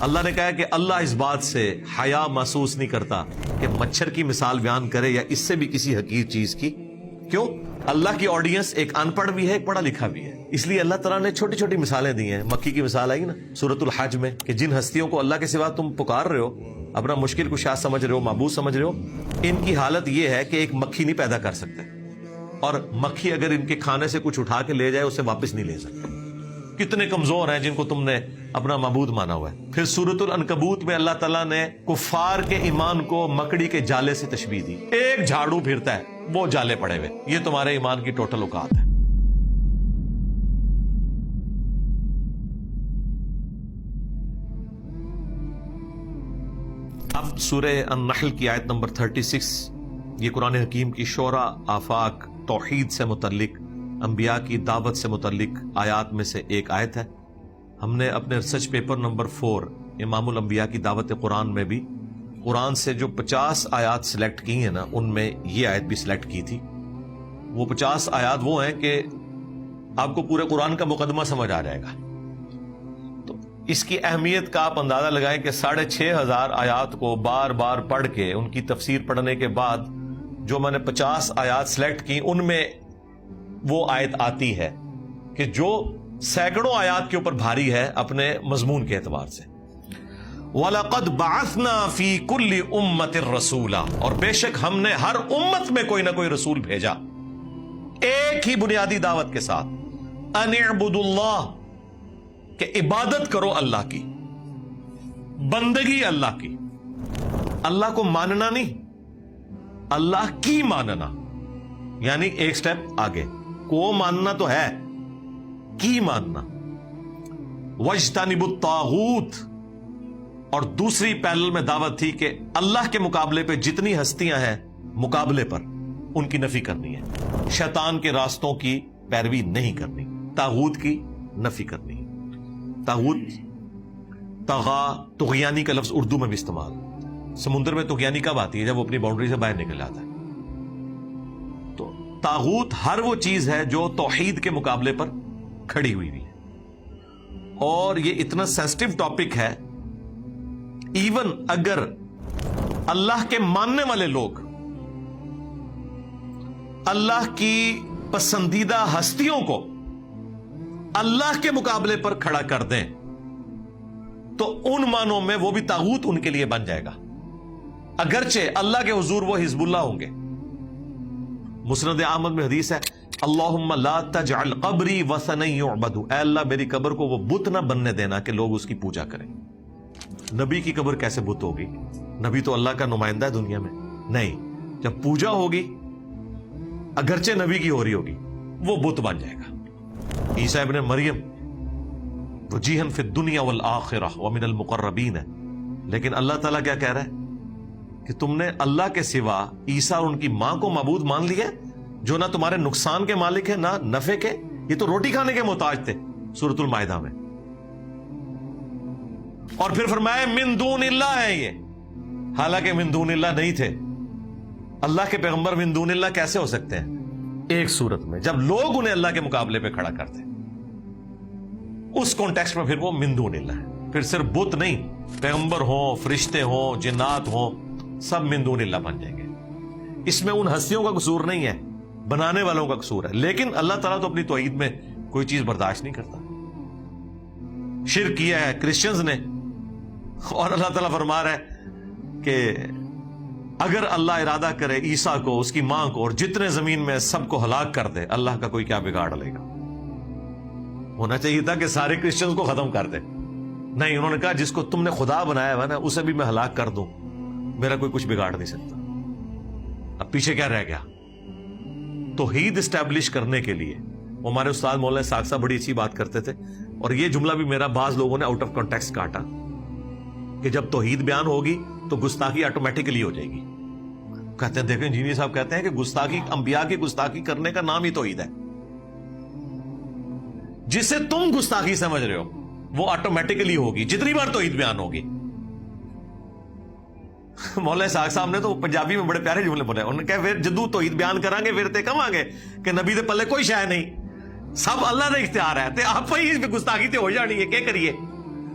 اللہ نے کہا کہ اللہ اس بات سے حیا محسوس نہیں کرتا کہ مچھر کی مثال بیان کرے یا اس سے بھی کسی حقیر چیز کی. کیوں؟ اللہ کی آڈینس ایک ان پڑھ بھی ہے، ایک پڑھا لکھا بھی ہے. اس لیے اللہ تعالیٰ نے چھوٹی چھوٹی مثالیں دی ہیں. مکی کی مثال آئی نا سورۃ الحج میں کہ جن ہستیوں کو اللہ کے سوا تم پکار رہے ہو، اپنا مشکل کشا سمجھ رہے ہو، معبود سمجھ رہے ہو، ان کی حالت یہ ہے کہ ایک مکھی نہیں پیدا کر سکتے، اور مکھی اگر ان کے کھانے سے کچھ اٹھا کے لے جائے اسے واپس نہیں لے سکتے. کتنے کمزور ہیں جن کو تم نے اپنا معبود مانا ہوا ہے. پھر سورۃ العنکبوت میں اللہ تعالیٰ نے کفار کے ایمان کو مکڑی کے جالے سے تشبیہ دی. ایک جھاڑو پھرتا ہے وہ جالے پڑے ہوئے، یہ تمہارے ایمان کی ٹوٹل اوقات ہے. اب سورہ النحل کی آیت نمبر 36، یہ قرآن حکیم کی شعرا، آفاق، توحید سے متعلق، انبیاء کی دعوت سے متعلق آیات میں سے ایک آیت ہے. ہم نے اپنے ریسرچ پیپر نمبر 4 امام الانبیاء کی دعوت قرآن میں بھی قرآن سے جو 50 آیات سلیکٹ کی ہیں نا، ان میں یہ آیت بھی سلیکٹ کی تھی. وہ 50 آیات وہ ہیں کہ آپ کو پورے قرآن کا مقدمہ سمجھ آ جائے گا. تو اس کی اہمیت کا آپ اندازہ لگائیں کہ 6500 آیات کو بار بار پڑھ کے ان کی تفسیر پڑھنے کے بعد جو میں نے 50 آیات سلیکٹ کی، ان میں وہ آیت آتی ہے کہ جو سینکڑوں آیات کے اوپر بھاری ہے اپنے مضمون کے اعتبار سے. وَلَقَدْ بَعَثْنَا فِي كُلِّ أُمَّةٍ رَسُولًا، اور بے شک ہم نے ہر امت میں کوئی نہ کوئی رسول بھیجا ایک ہی بنیادی دعوت کے ساتھ، أَنِ اعْبُدُوا اللَّهَ، کہ عبادت کرو اللہ کی، بندگی اللہ کی. اللہ کو ماننا نہیں، اللہ کی ماننا، یعنی ایک سٹیپ آگے. کو ماننا تو ہے، کی ماننا. وَاجْتَنِبُوا الطَّاغُوتَ، اور دوسری پیرل میں دعوت تھی کہ اللہ کے مقابلے پہ جتنی ہستیاں ہیں مقابلے پر، ان کی نفی کرنی ہے. شیطان کے راستوں کی پیروی نہیں کرنی، طاغوت کی نفی کرنی. طاغوت، طغا، طغیانی کا لفظ اردو میں بھی استعمال. سمندر میں طغیانی کب آتی ہے؟ جب وہ اپنی باؤنڈری سے باہر نکل جاتا ہے. تو طاغوت ہر وہ چیز ہے جو توحید کے مقابلے پر کھڑی ہوئی ہے. اور یہ اتنا سینسٹیو ٹاپک ہے، ایون اگر اللہ کے ماننے والے لوگ اللہ کی پسندیدہ ہستیوں کو اللہ کے مقابلے پر کھڑا کر دیں تو ان معنوں میں وہ بھی طاغوت ان کے لیے بن جائے گا، اگرچہ اللہ کے حضور وہ حزب اللہ ہوں گے. مسند احمد میں حدیث ہے، اللہم لا تجعل قبری وثنا یعبد، اے اللہ میری قبر کو وہ بت نہ بننے دینا کہ لوگ اس کی پوجا کریں. نبی کی قبر کیسے بت ہوگی؟ نبی تو اللہ کا نمائندہ ہے دنیا میں. نہیں، جب پوجا ہوگی اگرچہ نبی کی ہو رہی ہوگی وہ بت بن جائے گا. عیسیٰ ابن مریم وجیہا فی الدنیا والآخرہ ومن المقربین ہے، لیکن اللہ تعالیٰ کیا کہہ رہا ہے کہ تم نے اللہ کے سوا عیسیٰ اور ان کی ماں کو معبود مان لیا، جو نہ تمہارے نقصان کے مالک ہے نہ نفع کے، یہ تو روٹی کھانے کے محتاج تھے سورۃ المائدہ میں. اور پھر فرمایا من دون اللہ ہے یہ، حالانکہ من دون اللہ نہیں تھے. اللہ کے پیغمبر من دون اللہ کیسے ہو سکتے ہیں؟ ایک صورت میں جب لوگ انہیں اللہ کے مقابلے پہ کھڑا کرتے، اس کانٹیکسٹ میں پھر وہ من دون اللہ ہے. پھر صرف بت نہیں، پیغمبر ہوں، فرشتے ہوں، جنات ہوں، سب من دون اللہ بن جائیں گے. اس میں ان ہستیوں کا قصور نہیں ہے، بنانے والوں کا قصور ہے. لیکن اللہ تعالیٰ تو اپنی توحید میں کوئی چیز برداشت نہیں کرتا. شرک کیا ہے کرسچنز نے، اور اللہ تعالیٰ فرما رہا ہے کہ اگر اللہ ارادہ کرے عیسیٰ کو، اس کی ماں کو اور جتنے زمین میں سب کو ہلاک کر دے، اللہ کا کوئی کیا بگاڑ لے گا. ہونا چاہیے تھا کہ سارے کرسچنز کو ختم کر دے. نہیں، انہوں نے کہا جس کو تم نے خدا بنایا ہوا نا اسے بھی میں ہلاک کر دوں، میرا کوئی کچھ بگاڑ نہیں سکتا. اب پیچھے کیا رہ گیا؟ توحید اسٹیبلش کرنے کے لیے وہ ہمارے استاد مولانا اسحاق صاحب بڑی اچھی بات کرتے تھے، اور یہ جملہ بھی میرا بعض لوگوں نے آؤٹ آف کانٹیکسٹ کاٹا کہ جب توحید بیان ہوگی تو گستاخی آٹومیٹکلی ہو جائے گی. کہتے ہیں، دیکھیں انجینئر صاحب کہتے ہیں کہ گستاخی، انبیاء کی گستاخی کرنے کا نام ہی توحید ہے. جسے تم گستاخی سمجھ رہے ہو وہ آٹومیٹکلی ہوگی جتنی بار توحید بیان ہوگی. مولانا اسحاق صاحب نے تو پنجابی میں بڑے پیارے جملے بولے. انہوں نے کہا پھر جدو توحید بیان کریں گے پھر تے کہاں گے کہ نبی دے پلے کوئی شے نہیں، سب اللہ نے اختیار ہے تے آپ ہی اس پہ گستاخی تے ہو جانی ہے، کیا کریے؟